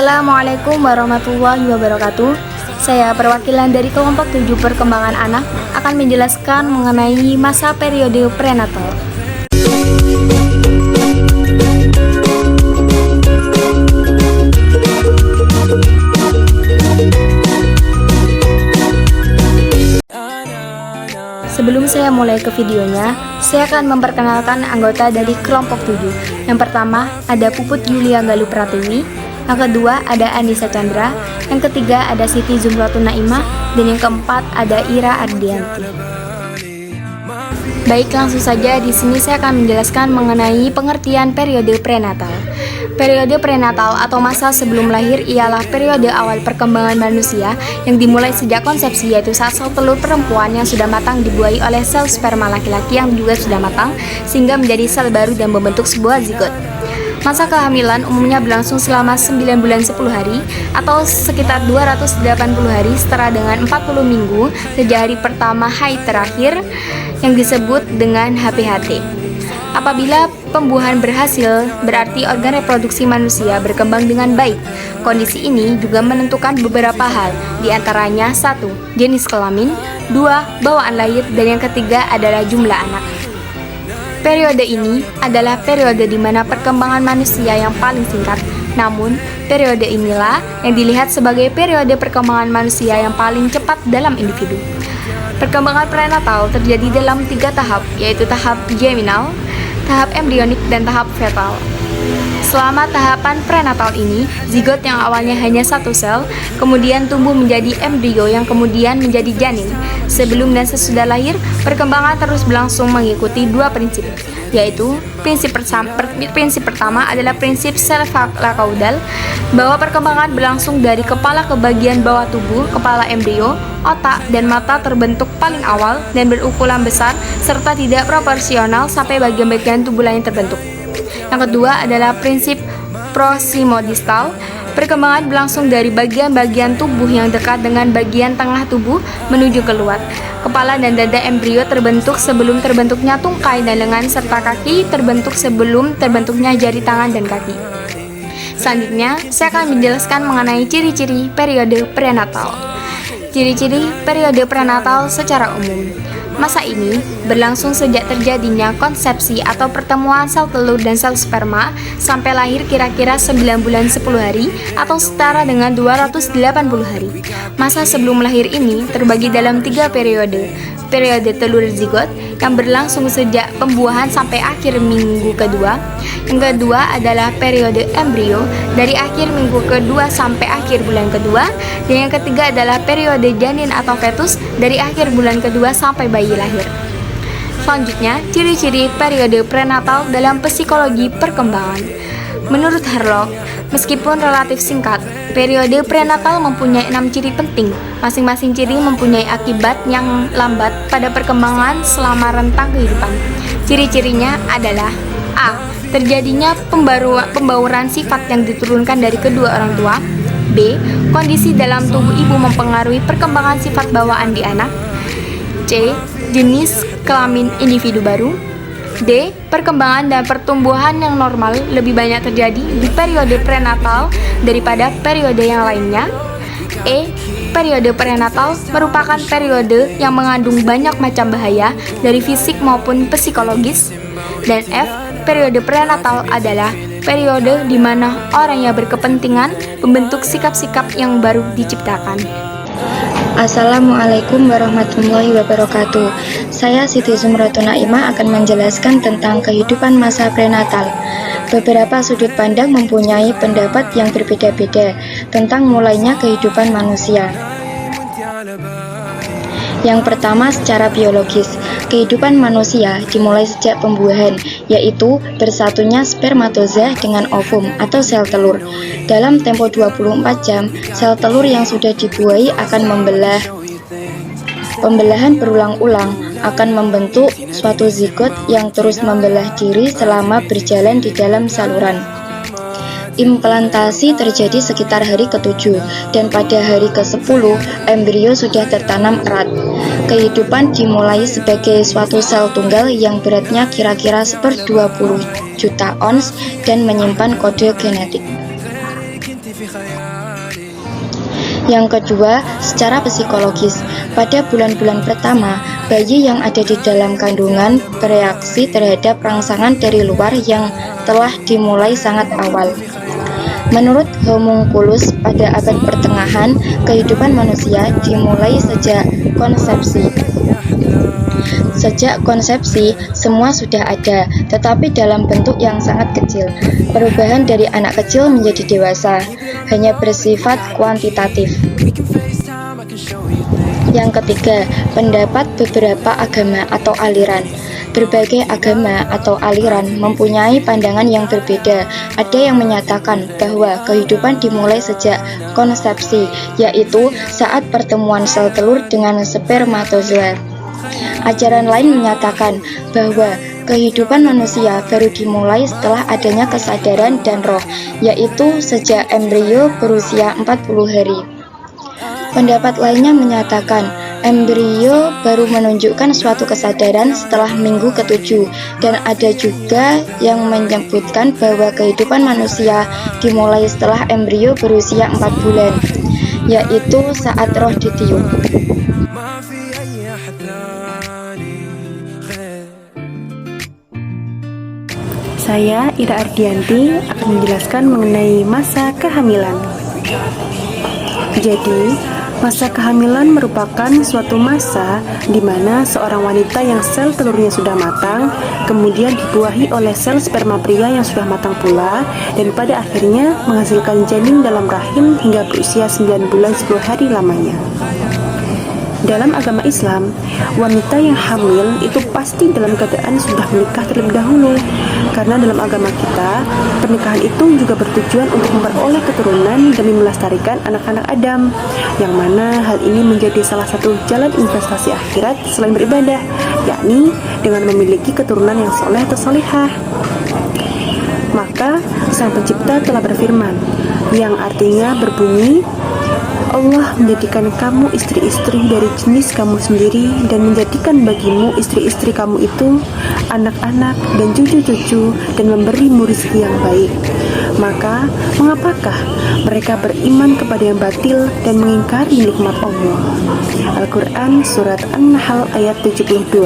Assalamualaikum warahmatullahi wabarakatuh. Saya perwakilan dari kelompok 7 perkembangan anak akan menjelaskan mengenai masa periode prenatal. Sebelum saya mulai ke videonya, saya akan memperkenalkan anggota dari kelompok 7. Yang pertama ada Puput Yulia Galuh Pratiwi, yang kedua ada Anissa Chandra, yang ketiga ada Siti Zumratun Naimah, dan yang keempat ada Ira Ardianti. Baik, langsung saja di sini saya akan menjelaskan mengenai pengertian periode prenatal. Periode prenatal atau masa sebelum lahir ialah periode awal perkembangan manusia yang dimulai sejak konsepsi, yaitu saat sel telur perempuan yang sudah matang dibuahi oleh sel sperma laki-laki yang juga sudah matang sehingga menjadi sel baru dan membentuk sebuah zigot. Masa kehamilan umumnya berlangsung selama 9 bulan 10 hari atau sekitar 280 hari setara dengan 40 minggu sejak hari pertama haid terakhir yang disebut dengan HPHT. Apabila pembuahan berhasil, berarti organ reproduksi manusia berkembang dengan baik. Kondisi ini juga menentukan beberapa hal, diantaranya 1. Jenis kelamin, 2. Bawaan lahir, dan yang ketiga adalah jumlah anak. Periode ini adalah periode di mana perkembangan manusia yang paling singkat. Namun, periode inilah yang dilihat sebagai periode perkembangan manusia yang paling cepat dalam individu. Perkembangan prenatal terjadi dalam 3 tahap, yaitu tahap geminal, tahap embrionik, dan tahap fetal. Selama tahapan prenatal ini, zigot yang awalnya hanya 1 sel, kemudian tumbuh menjadi embrio yang kemudian menjadi janin. Sebelum dan sesudah lahir, perkembangan terus berlangsung mengikuti 2 prinsip, yaitu prinsip pertama adalah prinsip cephalocaudal, bahwa perkembangan berlangsung dari kepala ke bagian bawah tubuh, kepala embrio, otak, dan mata terbentuk paling awal dan berukuran besar serta tidak proporsional sampai bagian-bagian tubuh lain terbentuk. Yang kedua adalah prinsip proximodistal. Perkembangan berlangsung dari bagian-bagian tubuh yang dekat dengan bagian tengah tubuh menuju keluar. Kepala dan dada embrio terbentuk sebelum terbentuknya tungkai, dan lengan serta kaki terbentuk sebelum terbentuknya jari tangan dan kaki. Selanjutnya, saya akan menjelaskan mengenai ciri-ciri periode prenatal. Ciri-ciri periode prenatal secara umum. Masa ini berlangsung sejak terjadinya konsepsi atau pertemuan sel telur dan sel sperma sampai lahir kira-kira 9 bulan 10 hari atau setara dengan 280 hari. Masa sebelum lahir ini terbagi dalam 3 periode. Periode telur zigot yang berlangsung sejak pembuahan sampai akhir minggu kedua. Yang kedua adalah periode embrio dari akhir minggu kedua sampai akhir bulan kedua. Dan yang ketiga adalah periode janin atau fetus dari akhir bulan kedua sampai bayi lahir. Selanjutnya, ciri-ciri periode prenatal dalam psikologi perkembangan. Menurut Harlock, meskipun relatif singkat, periode prenatal mempunyai 6 ciri penting. Masing-masing ciri mempunyai akibat yang lambat pada perkembangan selama rentang kehidupan. Ciri-cirinya adalah A. Terjadinya pembauran sifat yang diturunkan dari kedua orang tua. B. Kondisi dalam tubuh ibu mempengaruhi perkembangan sifat bawaan di anak. C. Jenis kelamin individu baru. D. Perkembangan dan pertumbuhan yang normal lebih banyak terjadi di periode prenatal daripada periode yang lainnya. E. Periode prenatal merupakan periode yang mengandung banyak macam bahaya dari fisik maupun psikologis. Dan F. Periode prenatal adalah periode di mana orang yang berkepentingan membentuk sikap-sikap yang baru diciptakan. Assalamualaikum warahmatullahi wabarakatuh. Saya Siti Zumratun Naimah akan menjelaskan tentang kehidupan masa prenatal. Beberapa sudut pandang mempunyai pendapat yang berbeda-beda tentang mulainya kehidupan manusia. Yang pertama, secara biologis, kehidupan manusia dimulai sejak pembuahan, yaitu bersatunya spermatoza dengan ovum atau sel telur. Dalam tempo 24 jam, sel telur yang sudah dibuahi akan pembelahan berulang-ulang akan membentuk suatu zigot yang terus membelah diri selama berjalan di dalam saluran. Implantasi terjadi sekitar hari ke-7 dan pada hari ke-10 embrio sudah tertanam erat. Kehidupan dimulai sebagai suatu sel tunggal yang beratnya kira-kira 1/20 juta ons dan menyimpan kode genetik. Yang kedua, secara psikologis. Pada bulan-bulan pertama, bayi yang ada di dalam kandungan bereaksi terhadap rangsangan dari luar yang telah dimulai sangat awal. Menurut homunculus, pada abad pertengahan, kehidupan manusia dimulai sejak konsepsi. Sejak konsepsi, semua sudah ada, tetapi dalam bentuk yang sangat kecil. Perubahan dari anak kecil menjadi dewasa hanya bersifat kuantitatif. Yang ketiga, pendapat beberapa agama atau aliran. Berbagai agama atau aliran mempunyai pandangan yang berbeda. Ada yang menyatakan bahwa kehidupan dimulai sejak konsepsi, yaitu saat pertemuan sel telur dengan spermatozoa. Ajaran lain menyatakan bahwa kehidupan manusia baru dimulai setelah adanya kesadaran dan roh, yaitu sejak embrio berusia 40 hari. Pendapat lainnya menyatakan embrio baru menunjukkan suatu kesadaran setelah minggu ke-7, dan ada juga yang menyebutkan bahwa kehidupan manusia dimulai setelah embrio berusia 4 bulan, yaitu saat roh ditiup. Saya, Ira Ardianti, akan menjelaskan mengenai masa kehamilan. Jadi, masa kehamilan merupakan suatu masa di mana seorang wanita yang sel telurnya sudah matang, kemudian dibuahi oleh sel sperma pria yang sudah matang pula, dan pada akhirnya menghasilkan janin dalam rahim hingga berusia 9 bulan 10 hari lamanya. Dalam agama Islam, wanita yang hamil itu pasti dalam keadaan sudah menikah terlebih dahulu. Karena dalam agama kita, pernikahan itu juga bertujuan untuk memperoleh keturunan demi melestarikan anak-anak Adam, yang mana hal ini menjadi salah satu jalan investasi akhirat selain beribadah, yakni dengan memiliki keturunan yang soleh atau solihah. Maka Sang Pencipta telah berfirman, yang artinya berbunyi, Allah menjadikan kamu istri-istri dari jenis kamu sendiri dan menjadikan bagimu istri-istri kamu itu anak-anak dan cucu-cucu dan memberimu rezeki yang baik. Maka, mengapakah mereka beriman kepada yang batil dan mengingkari nikmat Allah? Al-Quran Surat An-Nahl ayat 72.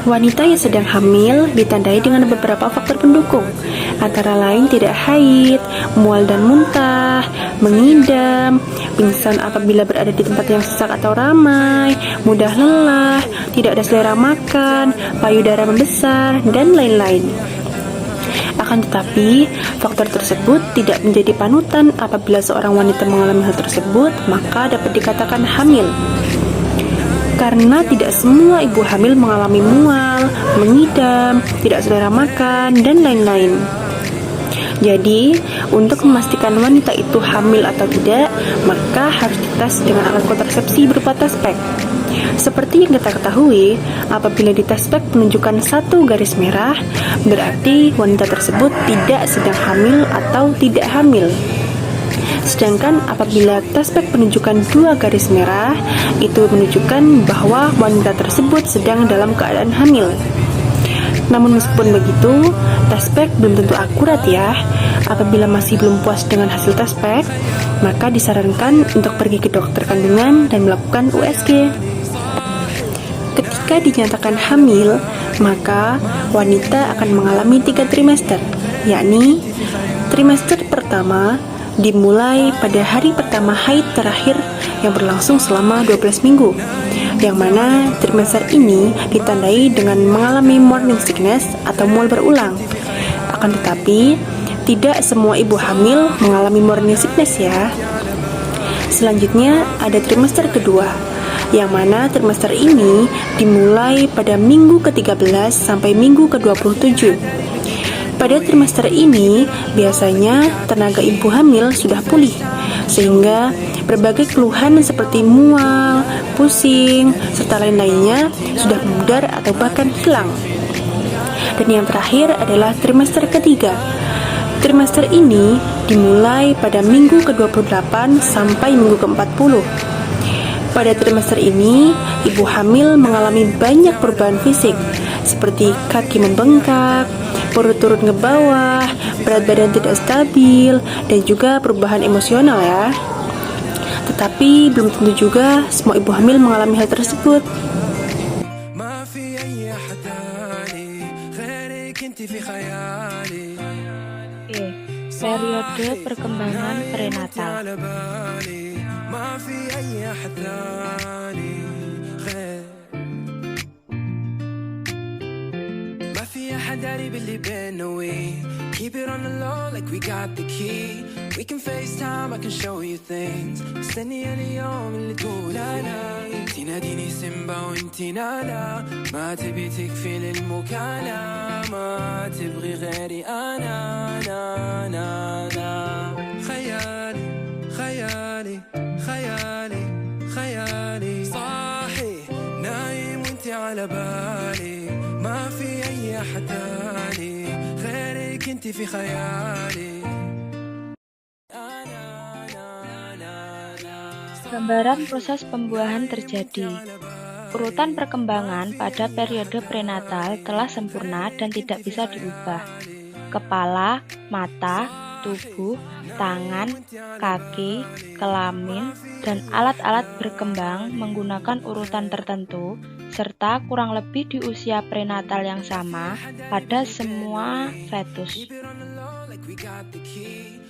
Wanita yang sedang hamil ditandai dengan beberapa faktor pendukung, antara lain tidak haid, mual dan muntah, mengidam, pingsan apabila berada di tempat yang sesak atau ramai, mudah lelah, tidak ada selera makan, payudara membesar, dan lain-lain. Akan tetapi, faktor tersebut tidak menjadi panutan apabila seorang wanita mengalami hal tersebut, maka dapat dikatakan hamil. Karena tidak semua ibu hamil mengalami mual, mengidam, tidak selera makan, dan lain-lain. Jadi, untuk memastikan wanita itu hamil atau tidak, maka harus dites dengan alat kontrasepsi berupa tespek. Seperti yang kita ketahui, apabila di tespek menunjukkan 1 garis merah, berarti wanita tersebut tidak sedang hamil atau tidak hamil. Sedangkan apabila tespek menunjukkan 2 garis merah, itu menunjukkan bahwa wanita tersebut sedang dalam keadaan hamil. Namun meskipun begitu, tespek belum tentu akurat ya. Apabila masih belum puas dengan hasil tespek, maka disarankan untuk pergi ke dokter kandungan dan melakukan USG. Ketika dinyatakan hamil, maka wanita akan mengalami 3 trimester, yakni trimester pertama dimulai pada hari pertama haid terakhir yang berlangsung selama 12 minggu, yang mana trimester ini ditandai dengan mengalami morning sickness atau mual berulang. Akan tetapi, tidak semua ibu hamil mengalami morning sickness ya. Selanjutnya ada trimester kedua, yang mana trimester ini dimulai pada minggu ke-13 sampai minggu ke-27. Pada trimester ini, biasanya tenaga ibu hamil sudah pulih, sehingga berbagai keluhan seperti mual, pusing, serta lain-lainnya sudah memudar atau bahkan hilang. Dan yang terakhir adalah trimester ketiga. Trimester ini dimulai pada minggu ke-28 sampai minggu ke-40. Pada trimester ini, ibu hamil mengalami banyak perubahan fisik, seperti kaki membengkak, perut turun ke bawah, berat badan tidak stabil, dan juga perubahan emosional ya. Tetapi belum tentu juga semua ibu hamil mengalami hal tersebut. Periode perkembangan prenatal. Keep it on the low like we got the key. We can FaceTime, I can show you things. مستني اليوم اللي تقول أنا تناديني سيمبا وانتي نانا. ما تبي تكفي للمكالمة، ما تبغي غيري أنا. خيالي خيالي خيالي خيالي صاحي نايم وانتي على بالي. ما في أي أحد تاني غيرك انتي في خيالي. Gambaran proses pembuahan terjadi. Urutan perkembangan pada periode prenatal telah sempurna dan tidak bisa diubah. Kepala, mata, tubuh, tangan, kaki, kelamin, dan alat-alat berkembang menggunakan urutan tertentu serta kurang lebih di usia prenatal yang sama pada semua fetus.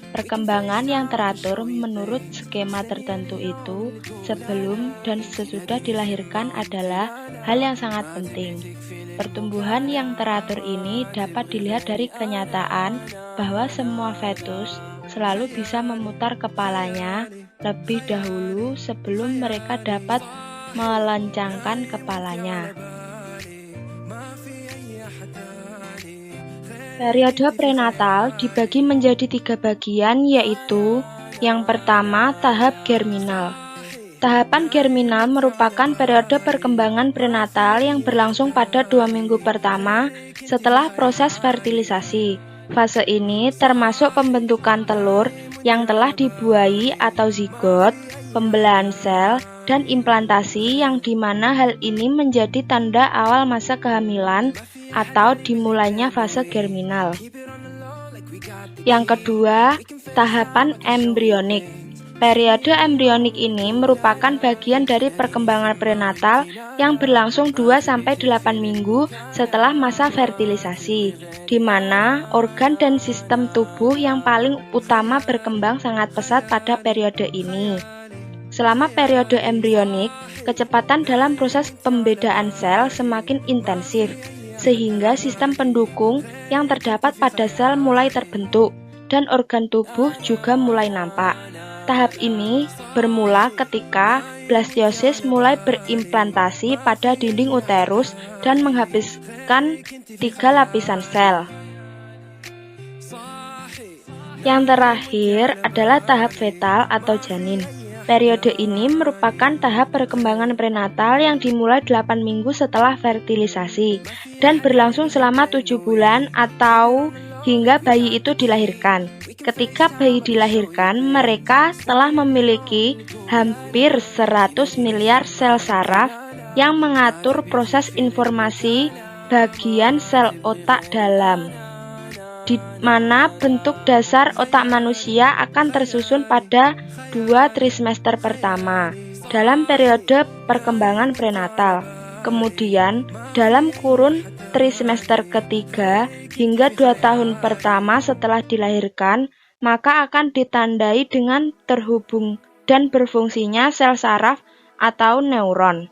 Perkembangan yang teratur menurut skema tertentu itu sebelum dan sesudah dilahirkan adalah hal yang sangat penting. Pertumbuhan yang teratur ini dapat dilihat dari kenyataan bahwa semua fetus selalu bisa memutar kepalanya lebih dahulu sebelum mereka dapat melencangkan kepalanya. Periode prenatal dibagi menjadi 3 bagian, yaitu yang pertama, tahap germinal. Tahapan germinal merupakan periode perkembangan prenatal yang berlangsung pada 2 minggu pertama setelah proses fertilisasi. Fase ini termasuk pembentukan telur yang telah dibuahi atau zigot, pembelahan sel, dan implantasi yang dimana hal ini menjadi tanda awal masa kehamilan atau dimulainya fase germinal. Yang kedua, tahapan embrionik. Periode embrionik ini merupakan bagian dari perkembangan prenatal yang berlangsung 2-8 minggu setelah masa fertilisasi, di mana organ dan sistem tubuh yang paling utama berkembang sangat pesat pada periode ini. Selama periode embrionik, kecepatan dalam proses pembedaan sel semakin intensif, sehingga sistem pendukung yang terdapat pada sel mulai terbentuk, dan organ tubuh juga mulai nampak. Tahap ini bermula ketika blastiosis mulai berimplantasi pada dinding uterus dan menghabiskan 3 lapisan sel. Yang terakhir adalah tahap fetal atau janin. Periode ini merupakan tahap perkembangan prenatal yang dimulai 8 minggu setelah fertilisasi dan berlangsung selama 7 bulan atau hingga bayi itu dilahirkan. Ketika bayi dilahirkan, mereka telah memiliki hampir 100 miliar sel saraf yang mengatur proses informasi bagian sel otak dalam, di mana bentuk dasar otak manusia akan tersusun pada 2 trimester pertama dalam periode perkembangan prenatal. Kemudian, dalam kurun trimester ketiga hingga 2 tahun pertama setelah dilahirkan, maka akan ditandai dengan terhubung dan berfungsinya sel saraf atau neuron.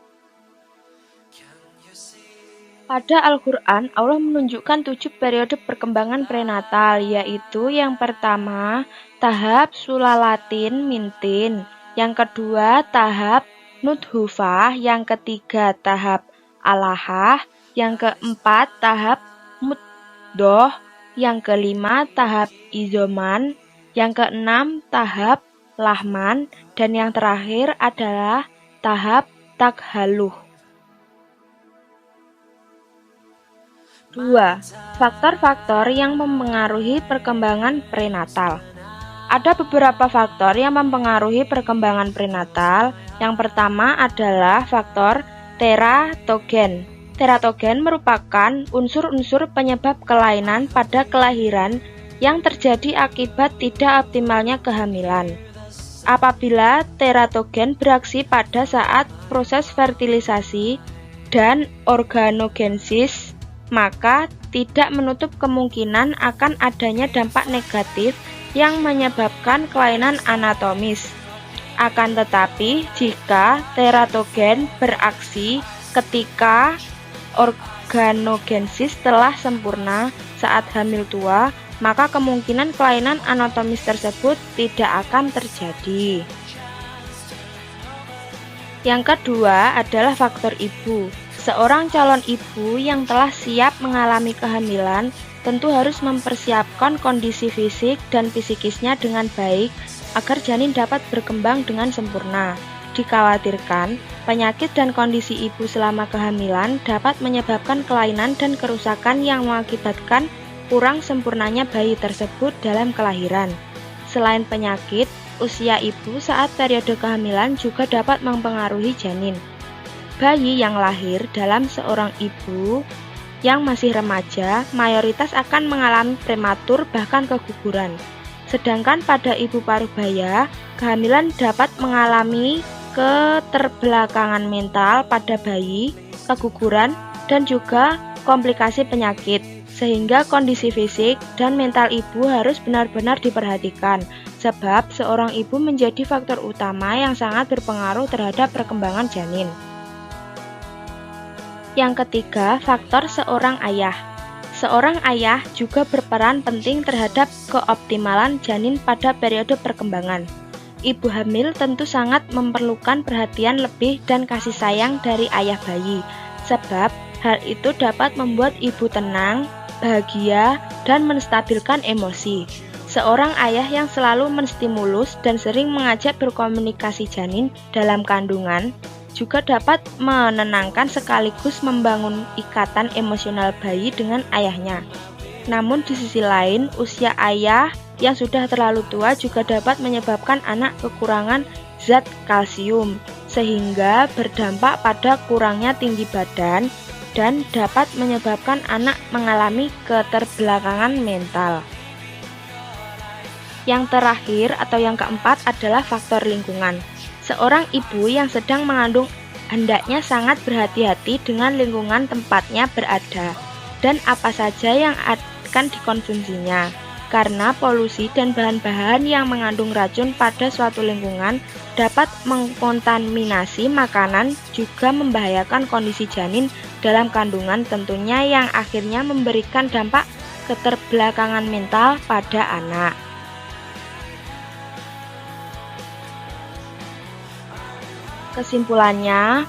Pada Al-Quran, Allah menunjukkan 7 periode perkembangan prenatal, yaitu yang pertama, tahap sulalatin mintin, yang kedua, tahap nutfah, yang ketiga, tahap alaqah, yang keempat, tahap mudghah, yang kelima, tahap izoman, yang keenam, tahap lahman, dan yang terakhir adalah tahap takhaluh. 2. Faktor-faktor yang mempengaruhi perkembangan prenatal. Ada beberapa faktor yang mempengaruhi perkembangan prenatal. Yang pertama adalah faktor teratogen. teratogen merupakan unsur-unsur penyebab kelainan pada kelahiran yang terjadi akibat tidak optimalnya kehamilan. Apabila teratogen beraksi pada saat proses fertilisasi dan organogenesis, maka tidak menutup kemungkinan akan adanya dampak negatif yang menyebabkan kelainan anatomis. Akan tetapi, jika teratogen beraksi ketika organogenesis telah sempurna saat hamil tua, maka kemungkinan kelainan anatomis tersebut tidak akan terjadi. Yang kedua adalah faktor ibu. Seorang calon ibu yang telah siap mengalami kehamilan tentu harus mempersiapkan kondisi fisik dan psikisnya dengan baik agar janin dapat berkembang dengan sempurna. Dikhawatirkan, penyakit dan kondisi ibu selama kehamilan dapat menyebabkan kelainan dan kerusakan yang mengakibatkan kurang sempurnanya bayi tersebut dalam kelahiran. Selain penyakit, usia ibu saat periode kehamilan juga dapat mempengaruhi janin. Bayi yang lahir dalam seorang ibu yang masih remaja mayoritas akan mengalami prematur bahkan keguguran. Sedangkan pada ibu parubaya, kehamilan dapat mengalami keterbelakangan mental pada bayi, keguguran, dan juga komplikasi penyakit. Sehingga kondisi fisik dan mental ibu harus benar-benar diperhatikan, sebab seorang ibu menjadi faktor utama yang sangat berpengaruh terhadap perkembangan janin. Yang ketiga, faktor seorang ayah. Seorang ayah juga berperan penting terhadap keoptimalan janin pada periode perkembangan. Ibu hamil tentu sangat memerlukan perhatian lebih dan kasih sayang dari ayah bayi, sebab hal itu dapat membuat ibu tenang, bahagia, dan menstabilkan emosi. Seorang ayah yang selalu menstimulus dan sering mengajak berkomunikasi janin dalam kandungan juga dapat menenangkan sekaligus membangun ikatan emosional bayi dengan ayahnya. Namun di sisi lain, usia ayah yang sudah terlalu tua juga dapat menyebabkan anak kekurangan zat kalsium, sehingga berdampak pada kurangnya tinggi badan dan dapat menyebabkan anak mengalami keterbelakangan mental. Yang terakhir atau yang keempat adalah faktor lingkungan. Seorang ibu yang sedang mengandung hendaknya sangat berhati-hati dengan lingkungan tempatnya berada dan apa saja yang akan dikonsumsinya, karena polusi dan bahan-bahan yang mengandung racun pada suatu lingkungan dapat mengkontaminasi makanan, juga membahayakan kondisi janin dalam kandungan tentunya, yang akhirnya memberikan dampak keterbelakangan mental pada anak. Kesimpulannya,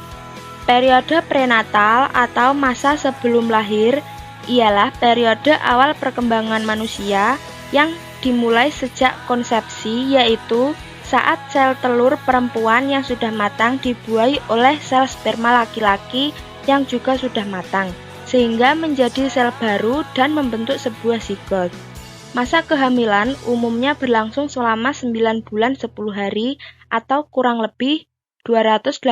periode prenatal atau masa sebelum lahir ialah periode awal perkembangan manusia yang dimulai sejak konsepsi, yaitu saat sel telur perempuan yang sudah matang dibuahi oleh sel sperma laki-laki yang juga sudah matang, sehingga menjadi sel baru dan membentuk sebuah zigot. Masa kehamilan umumnya berlangsung selama 9 bulan 10 hari atau kurang lebih 280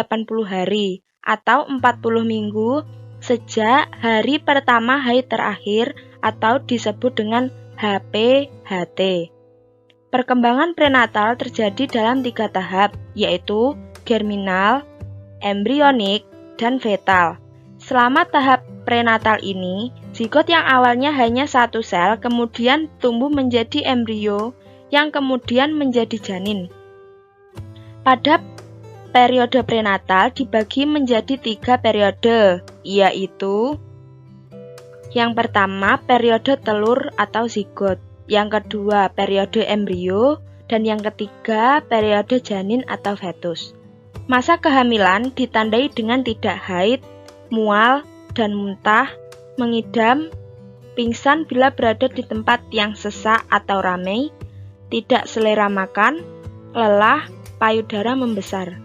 hari atau 40 minggu sejak hari pertama haid terakhir atau disebut dengan HPHT. Perkembangan prenatal terjadi dalam 3 tahap, yaitu germinal, embrionik, dan fetal. Selama tahap prenatal ini, zigot yang awalnya hanya 1 sel kemudian tumbuh menjadi embrio yang kemudian menjadi janin. Pada periode prenatal dibagi menjadi 3 periode, yaitu yang pertama periode telur atau zigot, yang kedua periode embrio, dan yang ketiga periode janin atau fetus. Masa kehamilan ditandai dengan tidak haid, mual dan muntah, mengidam, pingsan bila berada di tempat yang sesak atau ramai, tidak selera makan, lelah, payudara membesar.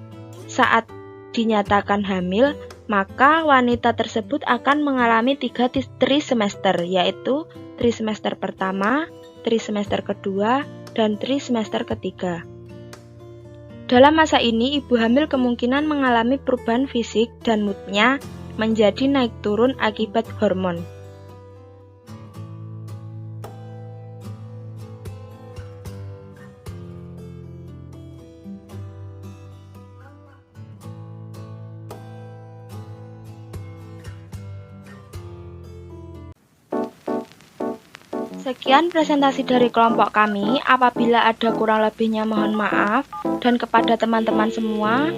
Saat dinyatakan hamil, maka wanita tersebut akan mengalami 3 trimester, yaitu trimester pertama, trimester kedua, dan trimester ketiga. Dalam masa ini, ibu hamil kemungkinan mengalami perubahan fisik dan moodnya menjadi naik turun akibat hormon. Sekian presentasi dari kelompok kami. Apabila ada kurang lebihnya mohon maaf. Dan kepada teman-teman semua,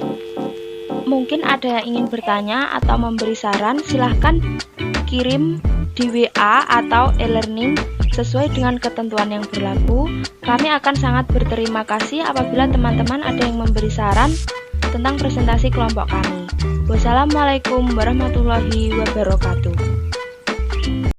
mungkin ada yang ingin bertanya atau memberi saran, silahkan kirim di WA atau e-learning sesuai dengan ketentuan yang berlaku. Kami akan sangat berterima kasih apabila teman-teman ada yang memberi saran tentang presentasi kelompok kami. Wassalamualaikum warahmatullahi wabarakatuh.